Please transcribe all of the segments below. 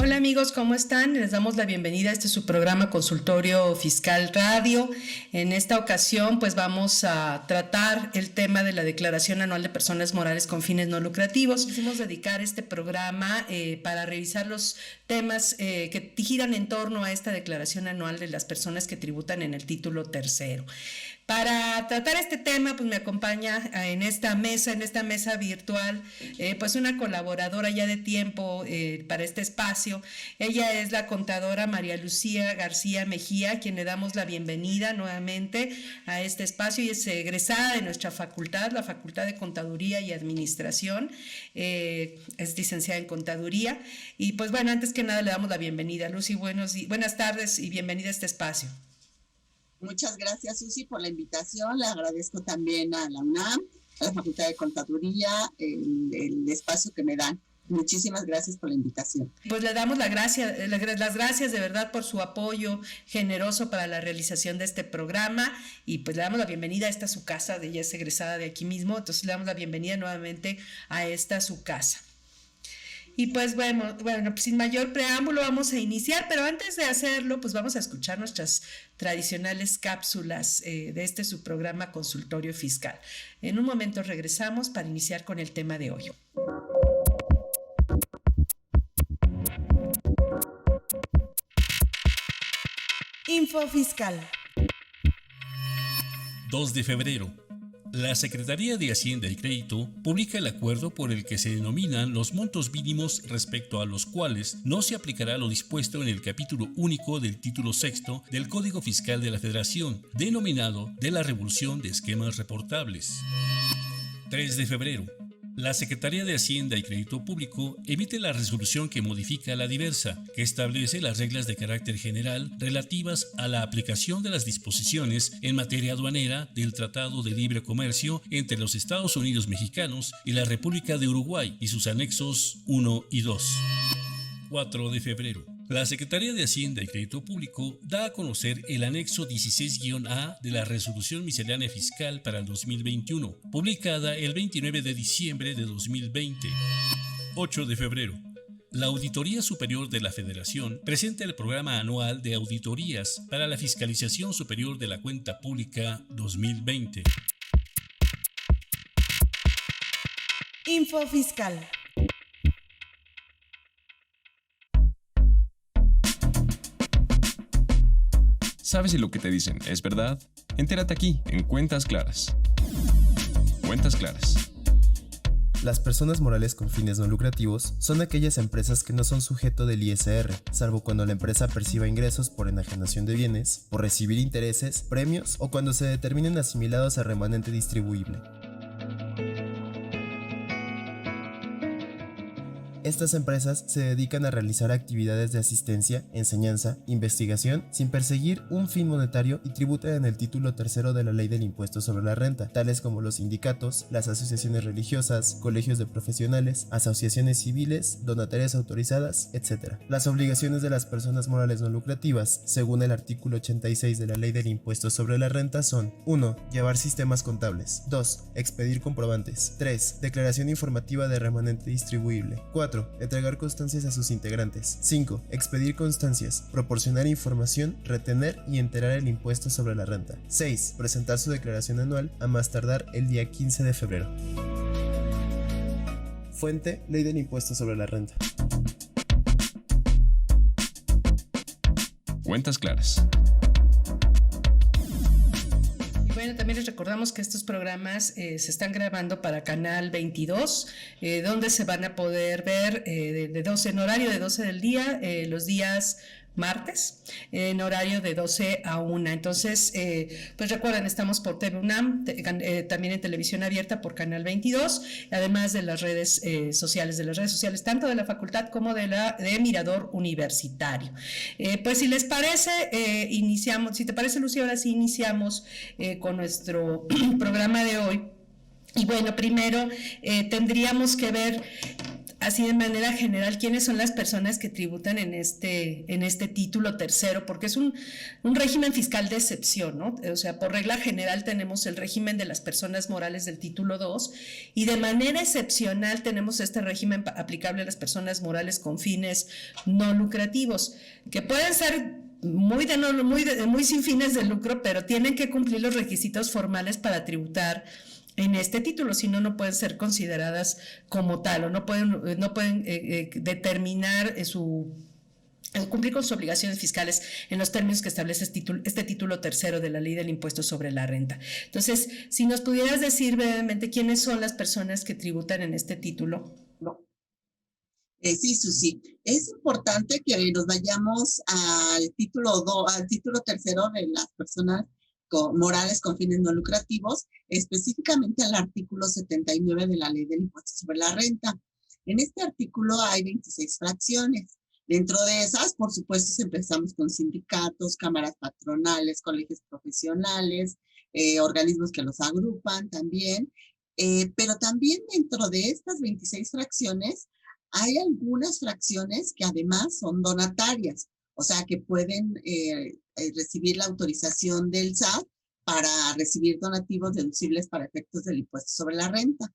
Hola amigos, ¿cómo están? Les damos la bienvenida a este su programa Consultorio Fiscal Radio. En esta ocasión pues vamos a tratar el tema de la Declaración Anual de Personas Morales con Fines No Lucrativos. Quisimos dedicar este programa para revisar los temas que giran en torno a esta Declaración Anual de las personas que tributan en el título tercero. Para tratar este tema, pues me acompaña en esta mesa virtual, pues una colaboradora ya de tiempo para este espacio. Ella es la contadora María Lucía García Mejía, a quien le damos la bienvenida nuevamente a este espacio, y es egresada de nuestra facultad, la Facultad de Contaduría y Administración, es licenciada en Contaduría. Y pues bueno, antes que nada le damos la bienvenida. Lucy, buenas tardes y bienvenida a este espacio. Muchas gracias, Susi, por la invitación. Le agradezco también a la UNAM, a la Facultad de Contaduría, el espacio que me dan. Muchísimas gracias por la invitación. Pues le damos las gracias de verdad por su apoyo generoso para la realización de este programa, y pues le damos la bienvenida a esta su casa. Ella es egresada de aquí mismo, entonces le damos la bienvenida nuevamente a esta su casa. Y pues bueno, pues sin mayor preámbulo vamos a iniciar, pero antes de hacerlo, pues vamos a escuchar nuestras tradicionales cápsulas de este su programa Consultorio Fiscal. En un momento regresamos para iniciar con el tema de hoy. Info Fiscal. 2 de febrero. La Secretaría de Hacienda y Crédito publica el acuerdo por el que se denominan los montos mínimos respecto a los cuales no se aplicará lo dispuesto en el capítulo único del título sexto del Código Fiscal de la Federación, denominado de la Revolución de Esquemas Reportables. 3 de febrero. La Secretaría de Hacienda y Crédito Público emite la resolución que modifica la diversa, que establece las reglas de carácter general relativas a la aplicación de las disposiciones en materia aduanera del Tratado de Libre Comercio entre los Estados Unidos mexicanos y la República de Uruguay y sus anexos 1 y 2. 4 de febrero. La Secretaría de Hacienda y Crédito Público da a conocer el anexo 16-A de la Resolución Miscelánea Fiscal para el 2021, publicada el 29 de diciembre de 2020. 8 de febrero. La Auditoría Superior de la Federación presenta el programa anual de auditorías para la Fiscalización Superior de la Cuenta Pública 2020. Info Fiscal. ¿Sabes si lo que te dicen es verdad? Entérate aquí, en Cuentas Claras. Cuentas Claras. Las personas morales con fines no lucrativos son aquellas empresas que no son sujeto del ISR, salvo cuando la empresa perciba ingresos por enajenación de bienes, por recibir intereses, premios o cuando se determinen asimilados a remanente distribuible. Estas empresas se dedican a realizar actividades de asistencia, enseñanza, investigación, sin perseguir un fin monetario y tributan en el título tercero de la Ley del Impuesto sobre la Renta, tales como los sindicatos, las asociaciones religiosas, colegios de profesionales, asociaciones civiles, donatarias autorizadas, etc. Las obligaciones de las personas morales no lucrativas, según el artículo 86 de la Ley del Impuesto sobre la Renta, son: 1. Llevar sistemas contables. 2. Expedir comprobantes. 3. Declaración informativa de remanente distribuible. 4. Entregar constancias a sus integrantes. 5. Expedir constancias, proporcionar información, retener y enterar el impuesto sobre la renta. 6. Presentar su declaración anual a más tardar el día 15 de febrero. Fuente: Ley del Impuesto sobre la Renta. Cuentas Claras. Bueno, también les recordamos que estos programas se están grabando para Canal 22, donde se van a poder ver en horario de 12 del día, los días martes, en horario de 12 a 1. Entonces, pues recuerden, estamos por TV UNAM, también en televisión abierta por Canal 22, además de las redes sociales, tanto de la facultad como de Mirador Universitario. Pues si les parece, iniciamos, si te parece, Lucía, ahora sí iniciamos con nuestro programa de hoy. Y bueno, primero tendríamos que ver así de manera general, quiénes son las personas que tributan en este título tercero, porque es un régimen fiscal de excepción, ¿no? O sea, por regla general tenemos el régimen de las personas morales del título 2 y de manera excepcional tenemos este régimen aplicable a las personas morales con fines no lucrativos, que pueden ser muy sin fines de lucro, pero tienen que cumplir los requisitos formales para tributar en este título, si no, no pueden ser consideradas como tal o no pueden determinar cumplir con sus obligaciones fiscales en los términos que establece este título tercero de la Ley del Impuesto sobre la Renta. Entonces, si nos pudieras decir brevemente quiénes son las personas que tributan en este título. Sí, Susi. Es importante que nos vayamos al título tercero de las personas morales con fines no lucrativos, específicamente al artículo 79 de la Ley del Impuesto sobre la Renta. En este artículo hay 26 fracciones. Dentro de esas, por supuesto, empezamos con sindicatos, cámaras patronales, colegios profesionales, organismos que los agrupan también. Pero también dentro de estas 26 fracciones hay algunas fracciones que además son donatarias, o sea, que pueden recibir la autorización del SAT para recibir donativos deducibles para efectos del impuesto sobre la renta.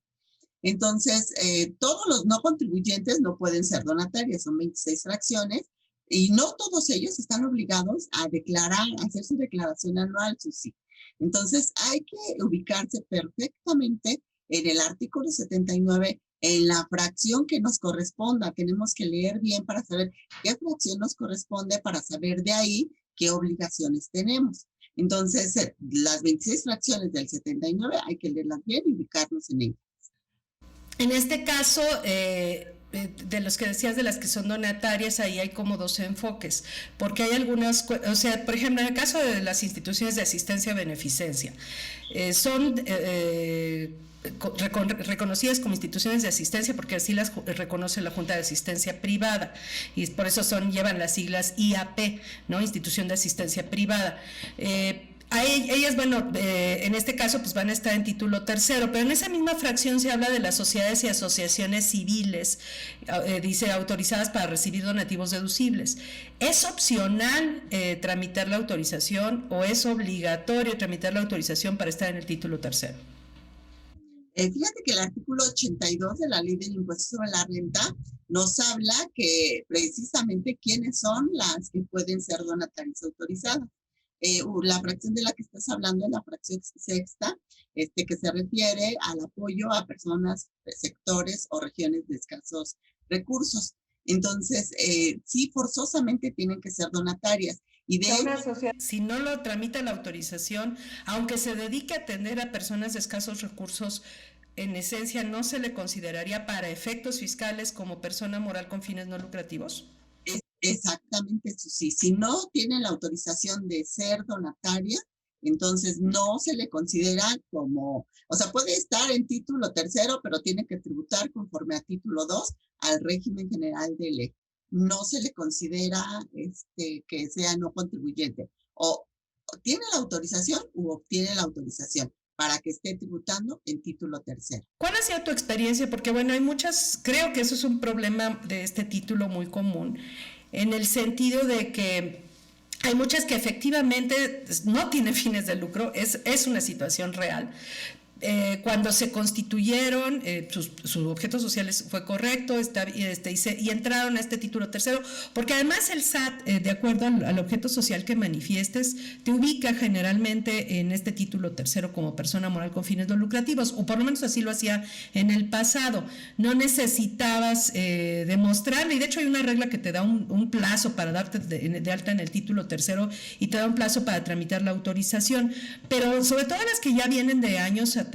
Entonces, todos los no contribuyentes no pueden ser donatarios, son 26 fracciones, y no todos ellos están obligados a hacer su declaración anual, Susi. Entonces, hay que ubicarse perfectamente en el artículo 79, en la fracción que nos corresponda. Tenemos que leer bien para saber qué fracción nos corresponde, para saber de ahí qué obligaciones tenemos. Entonces, las 26 fracciones del 79 hay que leerlas bien y ubicarnos en ellas. En este caso, de los que decías, de las que son donatarias, ahí hay como dos enfoques, porque hay algunas, o sea, por ejemplo, en el caso de las instituciones de asistencia a beneficencia, son reconocidas como instituciones de asistencia porque así las reconoce la Junta de Asistencia Privada y por eso llevan las siglas IAP, ¿no? Institución de Asistencia Privada. Ellas, bueno, en este caso pues van a estar en título tercero, pero en esa misma fracción se habla de las sociedades y asociaciones civiles, dice autorizadas para recibir donativos deducibles. ¿Es opcional tramitar la autorización o es obligatorio tramitar la autorización para estar en el título tercero? Fíjate que el artículo 82 de la Ley del Impuesto sobre la Renta nos habla que precisamente quiénes son las que pueden ser donatarias autorizadas. La fracción de la que estás hablando es la fracción sexta, que se refiere al apoyo a personas, sectores o regiones de escasos recursos. Entonces, sí, forzosamente tienen que ser donatarias. Y de si no lo tramita la autorización, aunque se dedique a atender a personas de escasos recursos, en esencia, ¿no se le consideraría para efectos fiscales como persona moral con fines no lucrativos? Exactamente, Susi. Si no tiene la autorización de ser donataria, entonces no se le considera como, o sea, puede estar en título tercero, pero tiene que tributar conforme a título 2 al régimen general de ley. No se le considera que sea no contribuyente. O tiene la autorización u obtiene la autorización para que esté tributando en título tercero. ¿Cuál ha sido tu experiencia? Porque bueno, hay muchas, creo que eso es un problema de este título muy común, en el sentido de que hay muchas que efectivamente no tienen fines de lucro, es una situación real. Cuando se constituyeron, su objeto social fue correcto y entraron a este título tercero, porque además el SAT, de acuerdo al objeto social que manifiestes, te ubica generalmente en este título tercero como persona moral con fines no lucrativos, o por lo menos así lo hacía en el pasado. No necesitabas demostrarlo, y de hecho hay una regla que te da un plazo para darte de alta en el título tercero y te da un plazo para tramitar la autorización, pero sobre todo las que ya vienen de años atrás,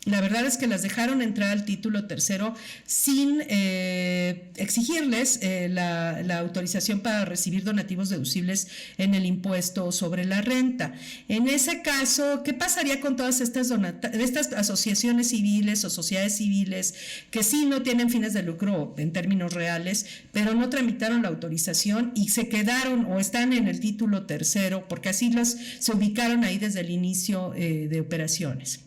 la verdad es que las dejaron entrar al título tercero sin exigirles la autorización para recibir donativos deducibles en el impuesto sobre la renta. En ese caso, ¿qué pasaría con todas estas asociaciones civiles o sociedades civiles que sí no tienen fines de lucro en términos reales, pero no tramitaron la autorización y se quedaron o están en el título tercero porque así se ubicaron ahí desde el inicio de operaciones?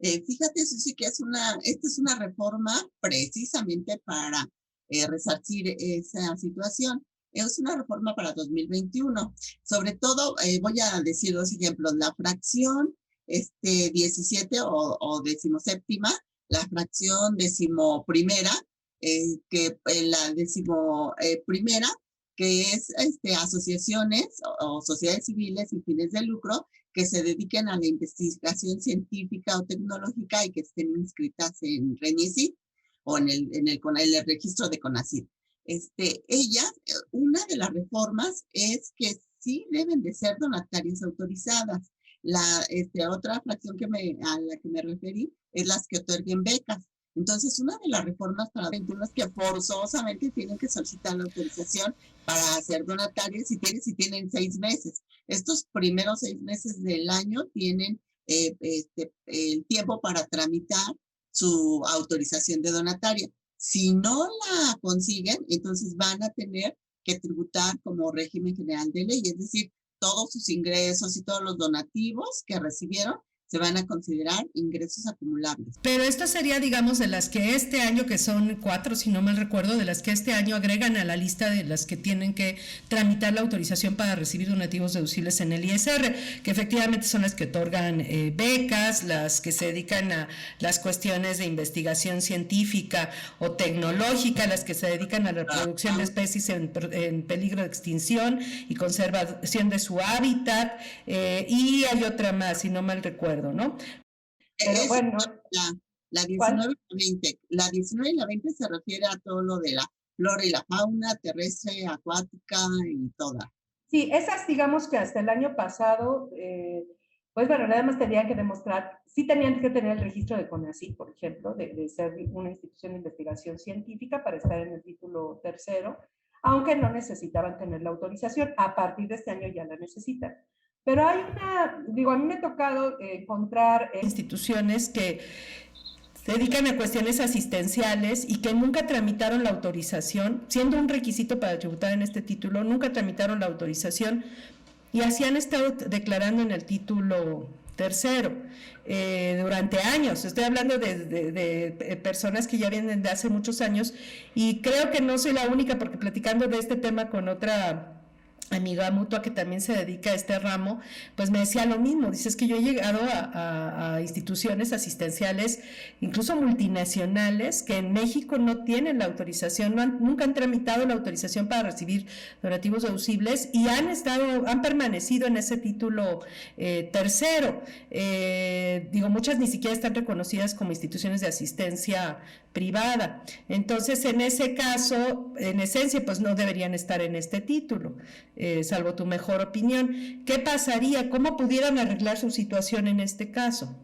Fíjate, Susi, que esta es una reforma precisamente para resarcir esa situación. Es una reforma para 2021. Sobre todo, voy a decir dos ejemplos. La fracción 17 o 17ª, la fracción 11ª, que la 11ª, que es asociaciones o sociedades civiles sin fines de lucro que se dediquen a la investigación científica o tecnológica y que estén inscritas en RENICI o en el registro de CONACYT. Una de las reformas es que sí deben de ser donatarias autorizadas. La otra fracción a la que me referí es las que otorguen becas. Entonces, una de las reformas para 21 es que forzosamente tienen que solicitar la autorización para ser donatarios si tienen 6 meses. Estos primeros 6 meses del año tienen el tiempo para tramitar su autorización de donataria. Si no la consiguen, entonces van a tener que tributar como régimen general de ley, es decir, todos sus ingresos y todos los donativos que recibieron se van a considerar ingresos acumulables. Pero esto sería, digamos, de las que este año, que son 4, si no mal recuerdo, de las que este año agregan a la lista de las que tienen que tramitar la autorización para recibir donativos deducibles en el ISR, que efectivamente son las que otorgan becas, las que se dedican a las cuestiones de investigación científica o tecnológica, las que se dedican a la reproducción de especies en peligro de extinción y conservación de su hábitat, y hay otra más, si no mal recuerdo, ¿no? Pero bueno, la 19 y la 20. La 19 y la 20 se refiere a todo lo de la flora y la fauna terrestre, acuática y toda. Sí, esas digamos que hasta el año pasado, pues bueno, nada más tenían que demostrar, sí tenían que tener el registro de CONACYT, por ejemplo, de ser una institución de investigación científica para estar en el título tercero, aunque no necesitaban tener la autorización. A partir de este año ya la necesitan. Pero hay a mí me ha tocado encontrar instituciones que se dedican a cuestiones asistenciales y que nunca tramitaron la autorización, siendo un requisito para tributar en este título, nunca tramitaron la autorización y así han estado declarando en el título tercero durante años. Estoy hablando de personas que ya vienen de hace muchos años y creo que no soy la única, porque platicando de este tema con otra amiga mutua que también se dedica a este ramo, pues me decía lo mismo. Dice, es que yo he llegado a instituciones asistenciales, incluso multinacionales, que en México no tienen la autorización, nunca han tramitado la autorización para recibir donativos deducibles y han permanecido en ese título tercero. Muchas ni siquiera están reconocidas como instituciones de asistencia privada. Entonces, en ese caso, en esencia, pues no deberían estar en este título, salvo tu mejor opinión. ¿Qué pasaría? ¿Cómo pudieran arreglar su situación en este caso?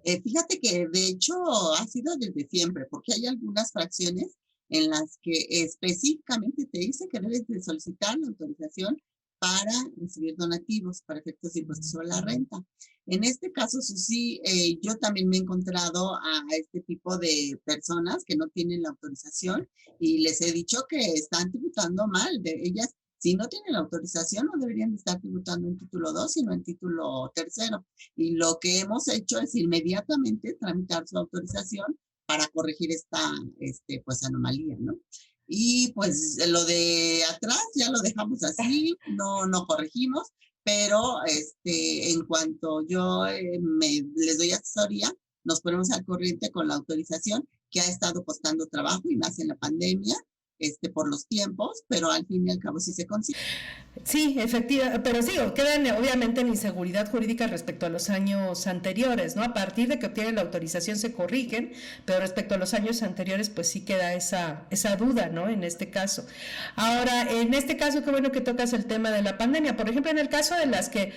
Fíjate que de hecho ha sido desde siempre, porque hay algunas fracciones en las que específicamente te dice que debes de solicitar la autorización para recibir donativos para efectos de impuestos sobre la renta. En este caso, Susi, yo también me he encontrado a este tipo de personas que no tienen la autorización y les he dicho que están tributando mal. Ellas, si no tienen la autorización, no deberían estar tributando en título 2, sino en título tercero. Y lo que hemos hecho es inmediatamente tramitar su autorización para corregir esta pues, anomalía, ¿no? Y pues lo de atrás ya lo dejamos así, no corregimos, pero en cuanto yo les doy asesoría, nos ponemos al corriente con la autorización, que ha estado costando trabajo y más en la pandemia, por los tiempos, pero al fin y al cabo sí se consigue. Sí, efectivamente, pero sí, quedan obviamente en inseguridad jurídica respecto a los años anteriores, ¿no? A partir de que obtienen la autorización se corrigen, pero respecto a los años anteriores, pues sí queda esa duda, ¿no? En este caso. Ahora, en este caso, qué bueno que tocas el tema de la pandemia. Por ejemplo, en el caso de las que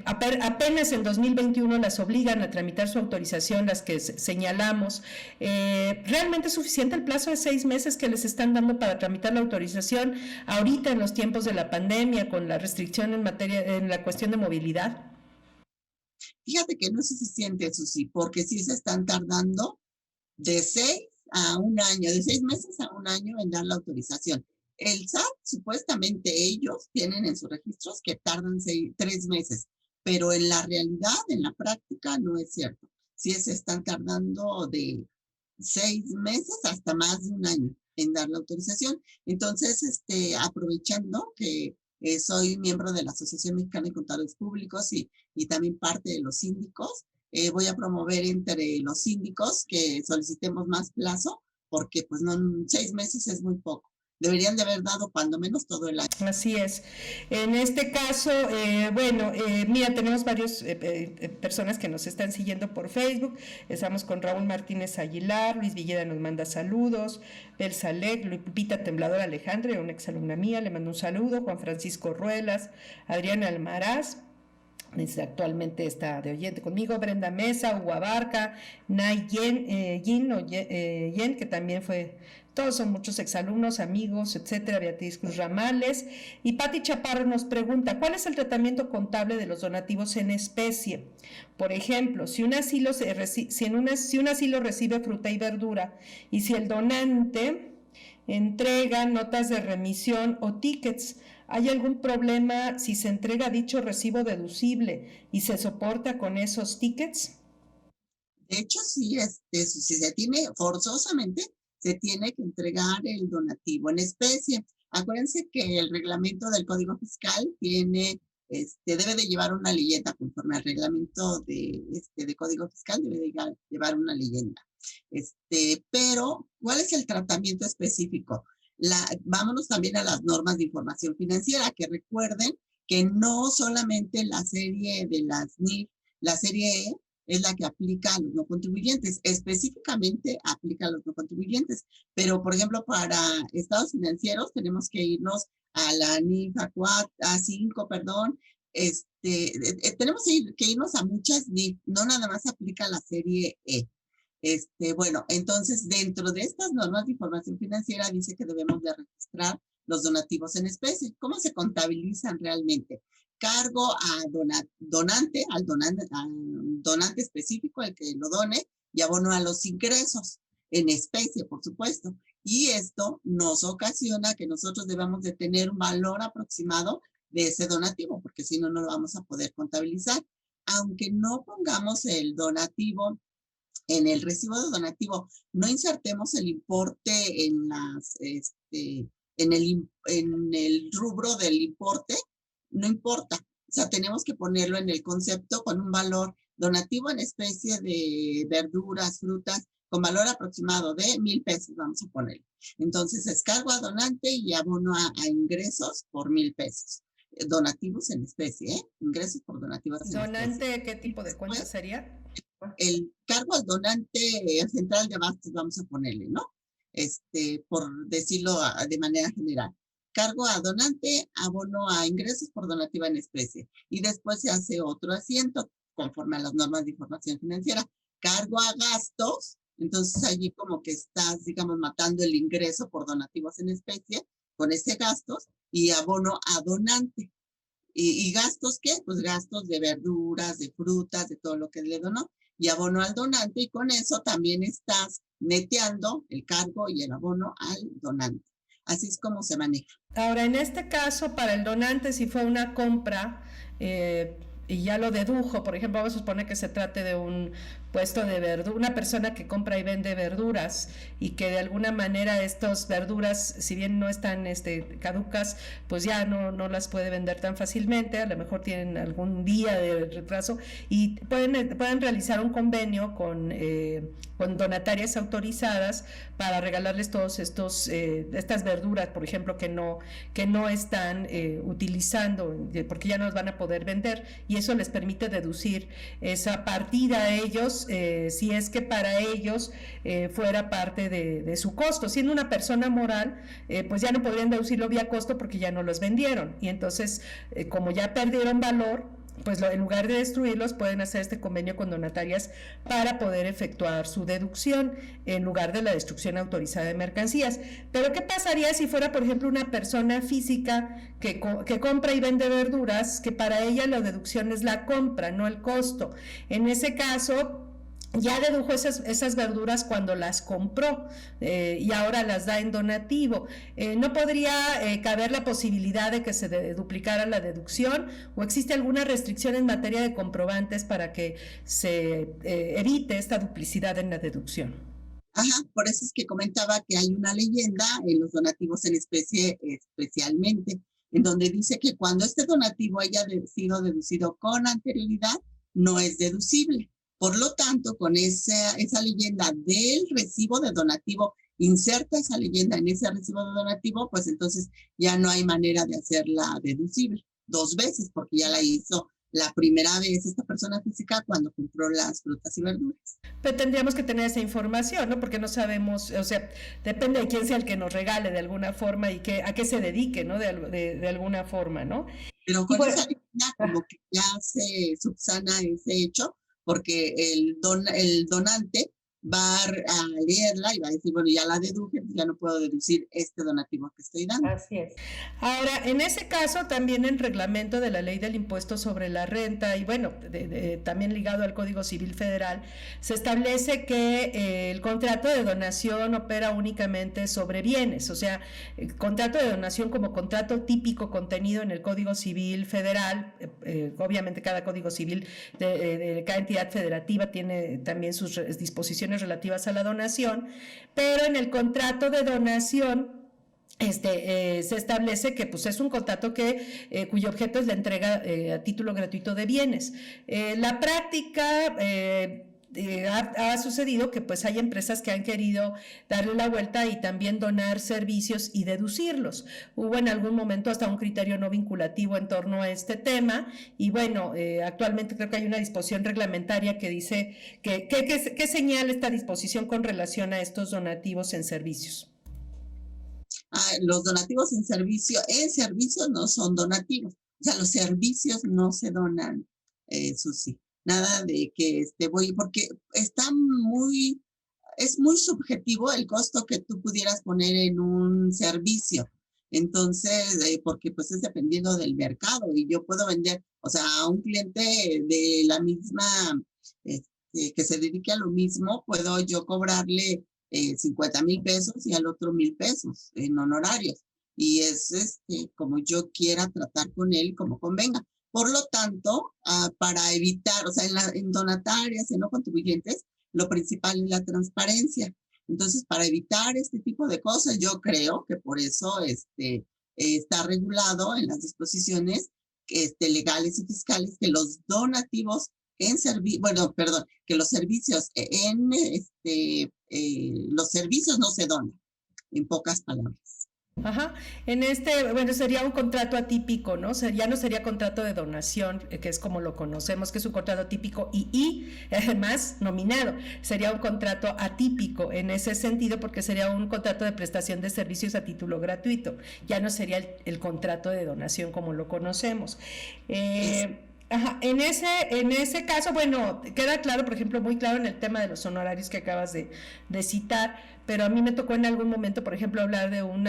apenas en 2021 las obligan a tramitar su autorización, las que señalamos, ¿realmente es suficiente el plazo de 6 meses que les están dando para tramitar la autorización ahorita en los tiempos de la pandemia, con la restricción en la cuestión de movilidad? Fíjate que no es suficiente, Susi, porque sí se están tardando de 6 a 1 año, de 6 meses a 1 año en dar la autorización. El SAT, supuestamente ellos tienen en sus registros que tardan 3 meses, pero en la realidad, en la práctica, no es cierto. sí se están tardando de 6 meses hasta más de un año en dar la autorización. Entonces, aprovechando que soy miembro de la Asociación Mexicana de Contadores Públicos y también parte de los síndicos, voy a promover entre los síndicos que solicitemos más plazo, porque pues no, 6 meses es muy poco. Deberían de haber dado cuando menos todo el año. Así es. En este caso, mira, tenemos varias personas que nos están siguiendo por Facebook. Estamos con Raúl Martínez Aguilar, Luis Villeda nos manda saludos, Bel Salek, Lupita Temblador Alejandra, una exalumna mía, le mando un saludo, Juan Francisco Ruelas, Adriana Almaraz, actualmente está de oyente conmigo, Brenda Mesa, Hugo Abarca, Nay Yen, que también fue, todos son muchos exalumnos, amigos, etcétera, Beatriz Cruz Ramales, y Pati Chaparro nos pregunta, ¿cuál es el tratamiento contable de los donativos en especie? Por ejemplo, si un asilo recibe fruta y verdura, y si el donante entrega notas de remisión o tickets, ¿hay algún problema si se entrega dicho recibo deducible y se soporta con esos tickets? De hecho, sí, si se tiene, forzosamente, se tiene que entregar el donativo en especie. Acuérdense que el reglamento del Código Fiscal debe de llevar una leyenda, conforme al reglamento de Código Fiscal, debe de llevar una leyenda. Pero, ¿cuál es el tratamiento específico? Vámonos también a las normas de información financiera, que recuerden que no solamente la serie de las NIF, la serie E, es la que aplica a los no contribuyentes, específicamente aplica a los no contribuyentes, pero por ejemplo para estados financieros tenemos que irnos a la NIF A5, perdón, tenemos que irnos a muchas NIF, no nada más aplica la serie E. Bueno, entonces dentro de estas normas de información financiera dice que debemos de registrar los donativos en especie. ¿Cómo se contabilizan realmente? Cargo a donante específico, el que lo done, y abono a los ingresos en especie, por supuesto. Y esto nos ocasiona que nosotros debamos de tener un valor aproximado de ese donativo, porque si no, no lo vamos a poder contabilizar. Aunque no pongamos el donativo en el recibo de donativo, no insertemos el importe en el rubro del importe, no importa. O sea, tenemos que ponerlo en el concepto con un valor donativo en especie de verduras, frutas, con valor aproximado de 1,000 pesos, vamos a ponerlo. Entonces, es cargo a donante y abono a ingresos por 1,000 pesos. Donativos en especie, ingresos por donativos en especie. ¿Donante qué tipo de cuenta sería? El cargo al donante central de abastos, vamos a ponerle, ¿no? Por decirlo de manera general. Cargo a donante, abono a ingresos por donativa en especie. Y después se hace otro asiento conforme a las normas de información financiera. Cargo a gastos, entonces allí como que estás, digamos, matando el ingreso por donativos en especie con ese gastos, y abono a donante. ¿Y gastos qué? Pues gastos de verduras, de frutas, de todo lo que le donó, y abono al donante, y con eso también estás neteando el cargo y el abono al donante. Así es como se maneja. Ahora, en este caso, para el donante, si fue una compra y ya lo dedujo, por ejemplo, vamos a suponer que se trate de un puesto de verduras, una persona que compra y vende verduras y que de alguna manera estas verduras, si bien no están caducas, pues ya no las puede vender tan fácilmente, a lo mejor tienen algún día de retraso y pueden realizar un convenio con donatarias autorizadas para regalarles todos estas verduras, por ejemplo, que no están utilizando porque ya no las van a poder vender, y eso les permite deducir esa partida a ellos, si es que para ellos fuera parte de su costo. Siendo una persona moral, pues ya no podrían deducirlo vía costo porque ya no los vendieron, y entonces como ya perdieron valor, pues en lugar de destruirlos pueden hacer este convenio con donatarias para poder efectuar su deducción en lugar de la destrucción autorizada de mercancías. Pero ¿qué pasaría si fuera, por ejemplo, una persona física que compra y vende verduras, que para ella la deducción es la compra, no el costo? En ese caso, ya dedujo esas verduras cuando las compró y ahora las da en donativo. ¿No podría caber la posibilidad de que se duplicara la deducción o existe alguna restricción en materia de comprobantes para que se evite esta duplicidad en la deducción? Ajá, por eso es que comentaba que hay una leyenda en los donativos en especie especialmente, en donde dice que cuando este donativo haya sido deducido con anterioridad, no es deducible. Por lo tanto, con esa leyenda del recibo de donativo, inserta esa leyenda en ese recibo de donativo, pues entonces ya no hay manera de hacerla deducible 2 veces, porque ya la hizo la primera vez esta persona física cuando compró las frutas y verduras. Pero tendríamos que tener esa información, ¿no? Porque no sabemos, o sea, depende de quién sea el que nos regale de alguna forma y a qué se dedique, ¿no? De alguna forma, ¿no? Pero con esa leyenda como que ya se subsana ese hecho, porque el donante va a leerla y va a decir, bueno, ya la deduje, ya no puedo deducir este donativo que estoy dando. Así es. Ahora, en ese caso, también el reglamento de la ley del impuesto sobre la renta y bueno, también ligado al Código Civil Federal, se establece que el contrato de donación opera únicamente sobre bienes, o sea, el contrato de donación como contrato típico contenido en el Código Civil Federal, obviamente cada Código Civil de cada entidad federativa tiene también sus disposiciones relativas a la donación, pero en el contrato de donación se establece que pues, es un contrato cuyo objeto es la entrega a título gratuito de bienes. La práctica ha sucedido que pues hay empresas que han querido darle la vuelta y también donar servicios y deducirlos. Hubo en algún momento hasta un criterio no vinculativo en torno a este tema y bueno, actualmente creo que hay una disposición reglamentaria que dice que señala esta disposición con relación a estos donativos en servicios. Los donativos en servicio no son donativos, o sea, los servicios no se donan, Susi. Nada de que porque es muy subjetivo el costo que tú pudieras poner en un servicio. Entonces, porque pues es dependiendo del mercado y yo puedo vender, o sea, a un cliente de la misma, que se dedique a lo mismo, puedo yo cobrarle 50,000 pesos y al otro 1,000 pesos en honorarios. Y es como yo quiera tratar con él, como convenga. Por lo tanto, para evitar, o sea, en donatarias y no contribuyentes, lo principal es la transparencia. Entonces, para evitar este tipo de cosas, yo creo que por eso está regulado en las disposiciones legales y fiscales que los donativos que los servicios los servicios no se donan, en pocas palabras. Ajá, bueno, sería un contrato atípico, ¿no? Ya no sería contrato de donación, que es como lo conocemos, que es un contrato atípico y además nominado. Sería un contrato atípico en ese sentido porque sería un contrato de prestación de servicios a título gratuito. Ya no sería el contrato de donación como lo conocemos. Ajá, en ese caso, bueno, queda claro, por ejemplo, muy claro en el tema de los honorarios que acabas de citar, pero a mí me tocó en algún momento, por ejemplo, hablar de un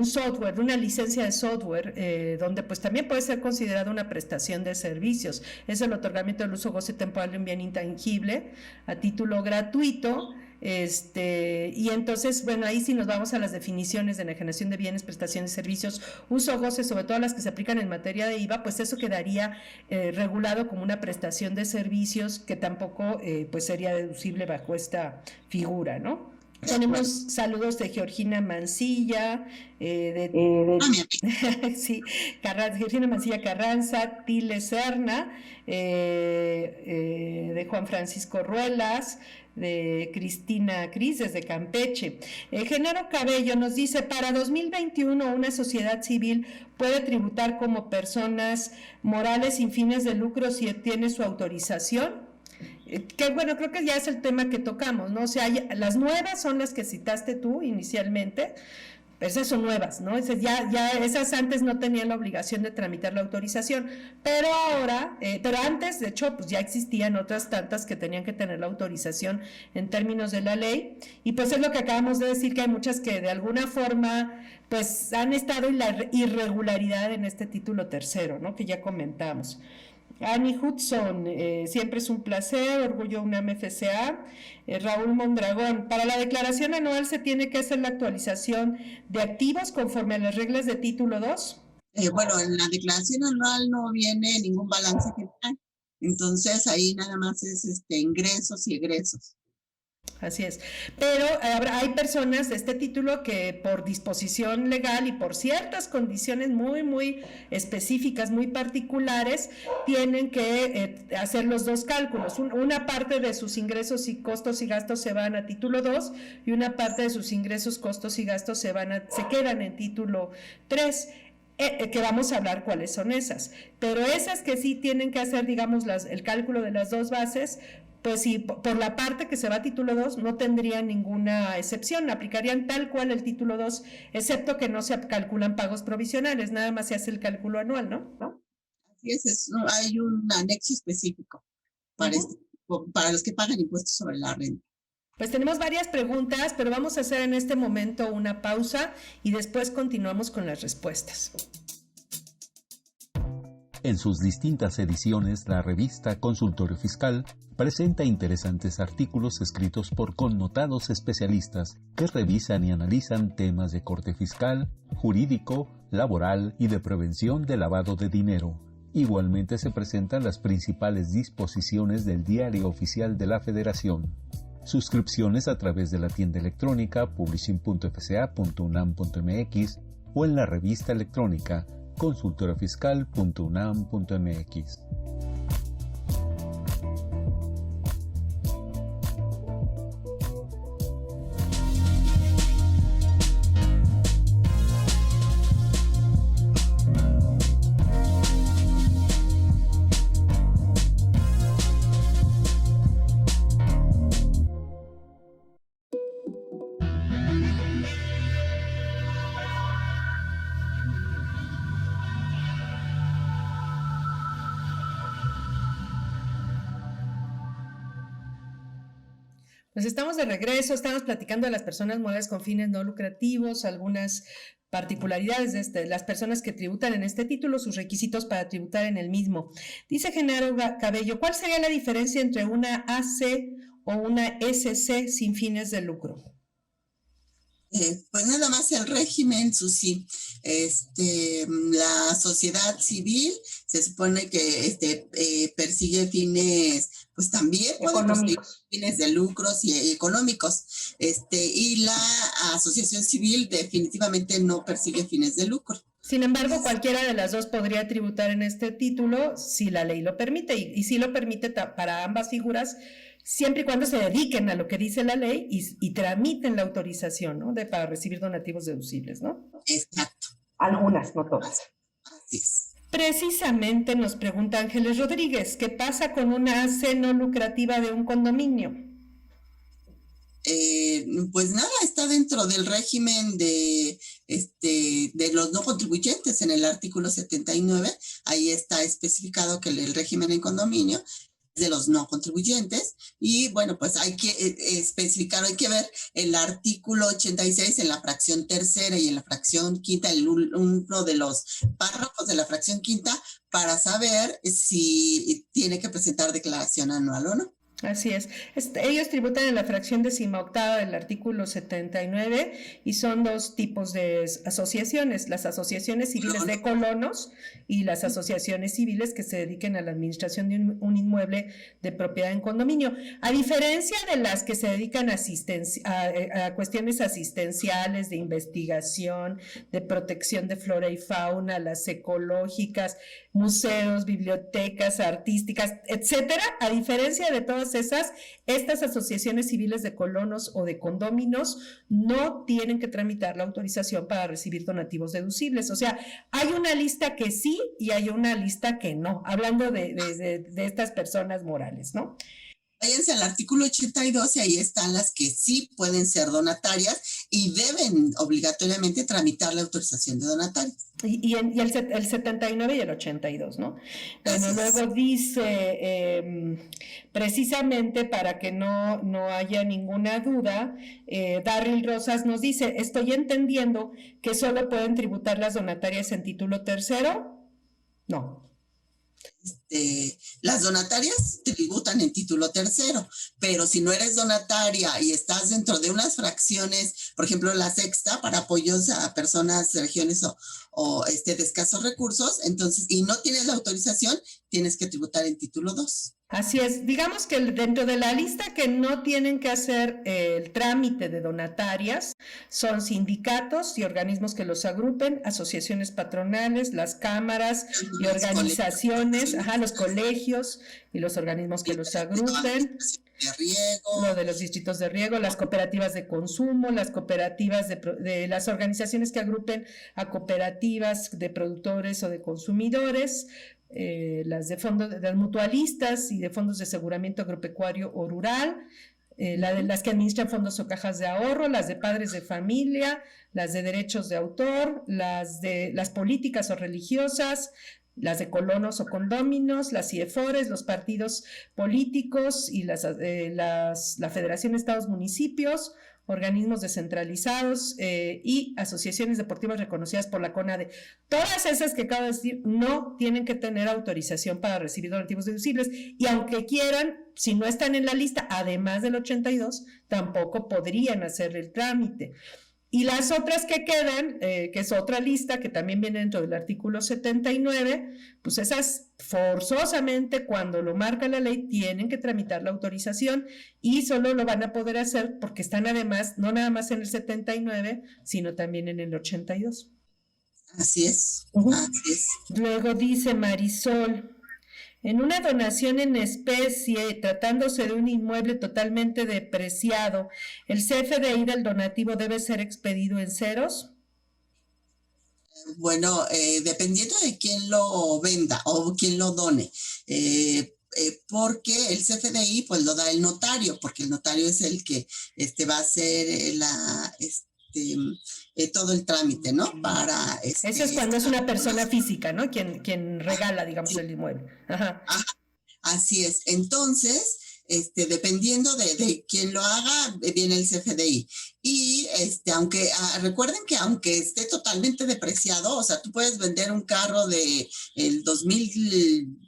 software, de una licencia de software, donde pues también puede ser considerada una prestación de servicios. Es el otorgamiento del uso goce temporal de un bien intangible a título gratuito. Y entonces, bueno, ahí sí nos vamos a las definiciones de enajenación de bienes, prestación de servicios, uso goce, sobre todo las que se aplican en materia de IVA, pues eso quedaría regulado como una prestación de servicios que tampoco pues sería deducible bajo esta figura, ¿no? Tenemos saludos de Georgina Mancilla, sí, Georgina Mancilla Carranza, Tile Serna, de Juan Francisco Ruelas, de Cristina Cris desde Campeche. Genaro Cabello nos dice, para 2021 una sociedad civil puede tributar como personas morales sin fines de lucro si obtiene su autorización. Que bueno, creo que ya es el tema que tocamos, ¿no? O sea, las nuevas son las que citaste tú inicialmente, esas son nuevas, ¿no? Esas antes no tenían la obligación de tramitar la autorización, pero ahora, pero antes, de hecho, pues ya existían otras tantas que tenían que tener la autorización en términos de la ley, y pues es lo que acabamos de decir, que hay muchas que de alguna forma, pues han estado en la irregularidad en este título tercero, ¿no? Que ya comentamos. Annie Hudson, siempre es un placer, Orgullo UNAM FCA. Raúl Mondragón, para la declaración anual se tiene que hacer la actualización de activos conforme a las reglas de título 2. Bueno, en la declaración anual no viene ningún balance general, entonces ahí nada más es ingresos y egresos. Así es, pero hay personas de este título que por disposición legal y por ciertas condiciones muy específicas, muy particulares, tienen que hacer los dos cálculos. Una parte de sus ingresos y costos y gastos se van a título 2 y una parte de sus ingresos, costos y gastos se quedan en título 3. Que vamos a hablar cuáles son esas, pero esas que sí tienen que hacer, digamos, el cálculo de las dos bases, pues sí, por la parte que se va a título 2 no tendrían ninguna excepción, aplicarían tal cual el título 2, excepto que no se calculan pagos provisionales, nada más se hace el cálculo anual, ¿no? Así es, hay un anexo específico para, para los que pagan impuestos sobre la renta. Pues tenemos varias preguntas, pero vamos a hacer en este momento una pausa y después continuamos con las respuestas. En sus distintas ediciones, la revista Consultorio Fiscal presenta interesantes artículos escritos por connotados especialistas que revisan y analizan temas de corte fiscal, jurídico, laboral y de prevención de lavado de dinero. Igualmente se presentan las principales disposiciones del Diario Oficial de la Federación. Suscripciones a través de la tienda electrónica publishing.fca.unam.mx o en la revista electrónica consultoriofiscal.unam.mx. Pues estamos de regreso, estamos platicando de las personas morales con fines no lucrativos, algunas particularidades de las personas que tributan en este título, sus requisitos para tributar en el mismo. Dice Genaro Cabello, ¿cuál sería la diferencia entre una AC o una SC sin fines de lucro? Pues nada más el régimen, Susi. La sociedad civil se supone que persigue fines, pues también económicos, fines de lucros y económicos. Y la asociación civil definitivamente no persigue fines de lucro. Sin embargo, cualquiera de las dos podría tributar en este título si la ley lo permite, y si lo permite para ambas figuras, siempre y cuando se dediquen a lo que dice la ley y tramiten la autorización, ¿no? Para recibir donativos deducibles, ¿no? Exacto. Algunas, no todas. Así es. Precisamente nos pregunta Ángeles Rodríguez, ¿qué pasa con una AC no lucrativa de un condominio? Pues nada, está dentro del régimen de los no contribuyentes en el artículo 79. Ahí está especificado que el régimen en condominio de los no contribuyentes, y bueno, pues hay que especificar, hay que ver el artículo 86 en la fracción tercera y en la fracción quinta, uno de los párrafos de la fracción quinta, para saber si tiene que presentar declaración anual o no. Así es. Ellos tributan en la fracción 18ª del artículo 79 y son dos tipos de asociaciones, las asociaciones civiles de colonos y las asociaciones civiles que se dediquen a la administración de un inmueble de propiedad en condominio. A diferencia de las que se dedican a cuestiones asistenciales, de investigación, de protección de flora y fauna, las ecológicas, museos, bibliotecas, artísticas, etcétera, a diferencia de todas estas asociaciones civiles de colonos o de condóminos no tienen que tramitar la autorización para recibir donativos deducibles. O sea, hay una lista que sí y hay una lista que no, hablando de estas personas morales, ¿no? Váyanse al artículo 82 y ahí están las que sí pueden ser donatarias y deben obligatoriamente tramitar la autorización de donatarias. Y el 79 y el 82, ¿no? Bueno, luego dice, precisamente para que no haya ninguna duda, Darryl Rosas nos dice, estoy entendiendo que solo pueden tributar las donatarias en título tercero. No. las donatarias tributan en título tercero, pero si no eres donataria y estás dentro de unas fracciones, por ejemplo, la sexta para apoyos a personas, regiones o de escasos recursos, entonces, y no tienes la autorización, tienes que tributar en título 2. Así es, digamos que dentro de la lista que no tienen que hacer el trámite de donatarias son sindicatos y organismos que los agrupen, asociaciones patronales, las cámaras y organizaciones, los colegios y los organismos que los agrupen, lo de los distritos de riego, las cooperativas de consumo, las cooperativas de las organizaciones que agrupen a cooperativas de productores o de consumidores, las de fondos de mutualistas y de fondos de aseguramiento agropecuario o rural, las que administran fondos o cajas de ahorro, las de padres de familia, las de derechos de autor, las políticas o religiosas, las de colonos o condóminos, las CIEFORES, los partidos políticos y la Federación de Estados Municipios, organismos descentralizados y asociaciones deportivas reconocidas por la CONADE. Todas esas que acabo de decir no tienen que tener autorización para recibir donativos deducibles y aunque quieran, si no están en la lista, además del 82, tampoco podrían hacer el trámite. Y las otras que quedan, que es otra lista que también viene dentro del artículo 79, pues esas forzosamente cuando lo marca la ley tienen que tramitar la autorización y solo lo van a poder hacer porque están además, no nada más en el 79, sino también en el 82. Así es, así es. Luego dice Marisol, en una donación en especie, tratándose de un inmueble totalmente depreciado, ¿el CFDI del donativo debe ser expedido en ceros? Bueno, dependiendo de quién lo venda o quién lo done, porque el CFDI pues lo da el notario, porque el notario es el que va a hacer todo el trámite, ¿no? Para eso es cuando es una persona física, ¿no? Quien regala, digamos, el inmueble. Ajá. Así es. Entonces, dependiendo de quién lo haga, viene el CFDI. Y recuerden que aunque esté totalmente depreciado, o sea, tú puedes vender un carro de el 2000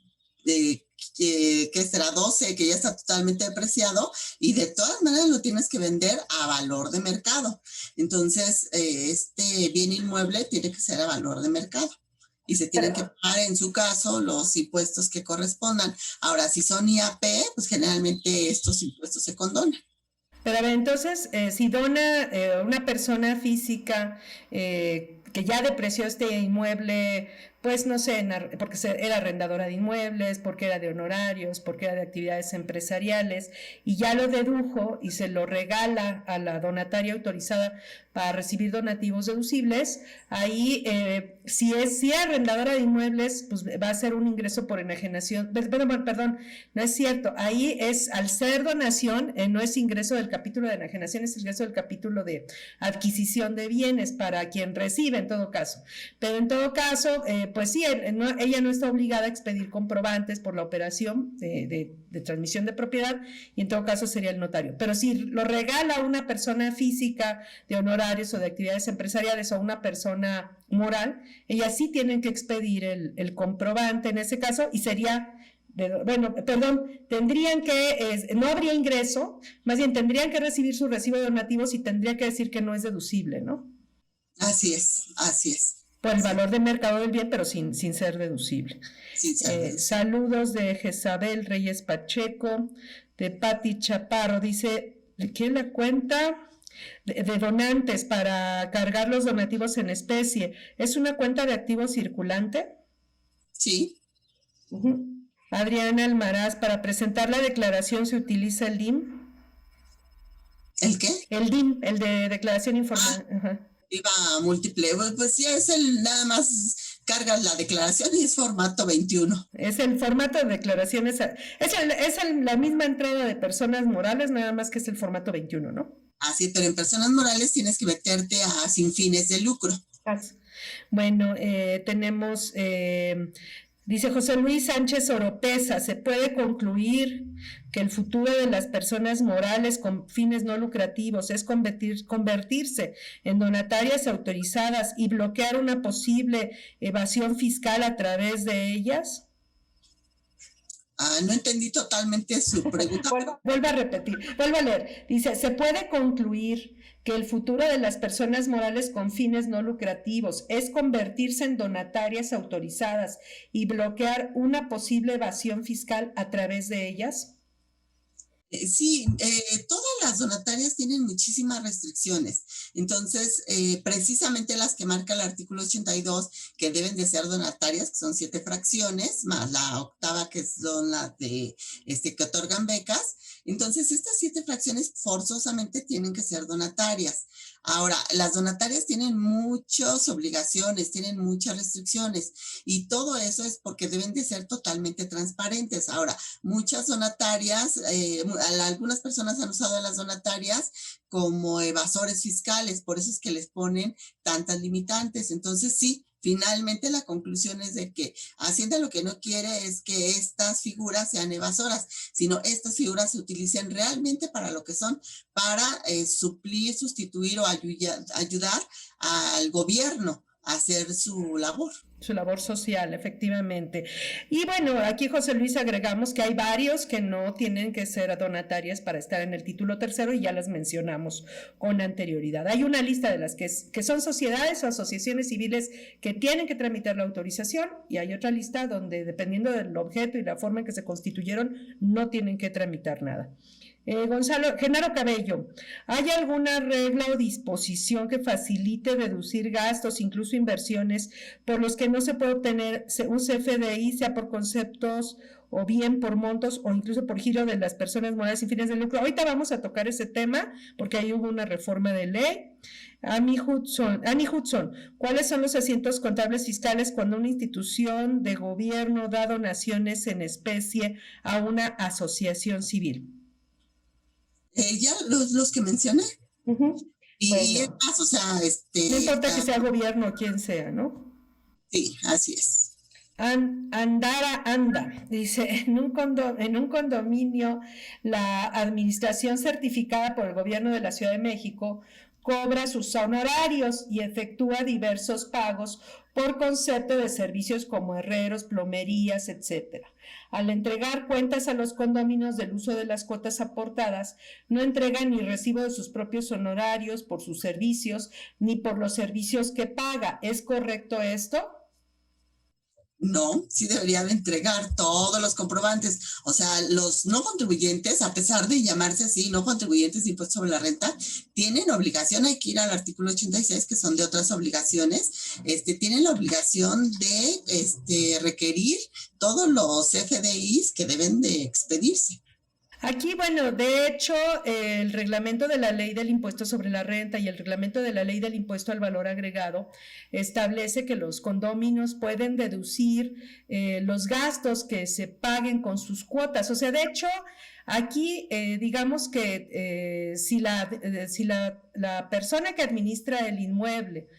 que será 12, que ya está totalmente depreciado, y de todas maneras lo tienes que vender a valor de mercado. Entonces, este bien inmueble tiene que ser a valor de mercado. Y se tienen que pagar, en su caso, los impuestos que correspondan. Ahora, si son IAP, pues generalmente estos impuestos se condonan. Pero a ver, entonces, si dona una persona física que ya depreció este inmueble, pues no sé, porque era arrendadora de inmuebles, porque era de honorarios, porque era de actividades empresariales, y ya lo dedujo y se lo regala a la donataria autorizada para recibir donativos deducibles, ahí si es arrendadora de inmuebles, pues va a ser un ingreso por enajenación, perdón, no es cierto, ahí es, al ser donación, no es ingreso del capítulo de enajenación, es ingreso del capítulo de adquisición de bienes para quien recibe en todo caso, pero en todo caso, pues sí, ella no está obligada a expedir comprobantes por la operación de transmisión de propiedad y en todo caso sería el notario, pero si lo regala a una persona física de honorarios o de actividades empresariales o a una persona moral, ellas sí tienen que expedir el comprobante en ese caso y sería, tendrían que, no habría ingreso, más bien tendrían que recibir su recibo de donativos y tendría que decir que no es deducible, ¿no? Así es. Por el valor de mercado del bien, pero sin ser deducible. Saludos de Jezabel Reyes Pacheco, de Patti Chaparro, dice, ¿quiere la cuenta de donantes para cargar los donativos en especie? ¿Es una cuenta de activo circulante? Sí. Adriana Almaraz, para presentar la declaración se utiliza el DIM. ¿El qué? El DIM, el de declaración informal. IVA múltiple, pues ya es nada más cargas la declaración y es formato 21. Es el formato de declaraciones, es la misma entrada de personas morales, nada más que es el formato 21, ¿no? Así, pero en personas morales tienes que meterte a sin fines de lucro. Bueno, tenemos, dice José Luis Sánchez Oropesa, ¿se puede concluir que el futuro de las personas morales con fines no lucrativos es convertirse en donatarias autorizadas y bloquear una posible evasión fiscal a través de ellas? No entendí totalmente su pregunta. Vuelvo a repetir, vuelvo a leer. Dice, ¿se puede concluir que el futuro de las personas morales con fines no lucrativos es convertirse en donatarias autorizadas y bloquear una posible evasión fiscal a través de ellas? Sí, todas las donatarias tienen muchísimas restricciones. Entonces, precisamente las que marca el artículo 82, que deben de ser donatarias, que son 7 fracciones, más la octava, que son las de que otorgan becas. Entonces, estas 7 fracciones forzosamente tienen que ser donatarias. Ahora, las donatarias tienen muchas obligaciones, tienen muchas restricciones, y todo eso es porque deben de ser totalmente transparentes. Ahora, muchas donatarias, algunas personas han usado a las donatarias como evasores fiscales, por eso es que les ponen tantas limitantes. Entonces, sí, finalmente la conclusión es de que Hacienda lo que no quiere es que estas figuras sean evasoras, sino estas figuras se utilicen realmente para lo que son, para suplir, sustituir o ayudar al gobierno a hacer su labor. Su labor social, efectivamente. Y bueno, aquí José Luis agregamos que hay varios que no tienen que ser donatarias para estar en el título tercero y ya las mencionamos con anterioridad. Hay una lista de las que son sociedades o asociaciones civiles que tienen que tramitar la autorización, y hay otra lista donde, dependiendo del objeto y la forma en que se constituyeron, no tienen que tramitar nada. Genaro Cabello, ¿hay alguna regla o disposición que facilite reducir gastos, incluso inversiones, por los que no se puede obtener un CFDI, sea por conceptos o bien por montos o incluso por giro de las personas morales sin fines de lucro? Ahorita vamos a tocar ese tema porque ahí hubo una reforma de ley. Annie Hudson, ¿cuáles son los asientos contables fiscales cuando una institución de gobierno da donaciones en especie a una asociación civil? Ya los que mencioné. Uh-huh. Y bueno, es más, o sea, no importa que sea gobierno o quien sea, ¿no? Sí, así es. Andara Anda dice, en un condominio, la administración certificada por el gobierno de la Ciudad de México cobra sus honorarios y efectúa diversos pagos por concepto de servicios como herreros, plomerías, etc. Al entregar cuentas a los condóminos del uso de las cuotas aportadas, no entrega ni recibo de sus propios honorarios por sus servicios, ni por los servicios que paga. ¿Es correcto esto? No, sí debería de entregar todos los comprobantes. O sea, los no contribuyentes, a pesar de llamarse así, no contribuyentes de impuesto sobre la renta, tienen obligación, hay que ir al artículo 86, que son de otras obligaciones, tienen la obligación de requerir todos los FDIs que deben de expedirse. Aquí, bueno, de hecho, el reglamento de la ley del impuesto sobre la renta y el reglamento de la ley del impuesto al valor agregado establece que los condóminos pueden deducir los gastos que se paguen con sus cuotas. O sea, de hecho, aquí digamos que si la persona que administra el inmueble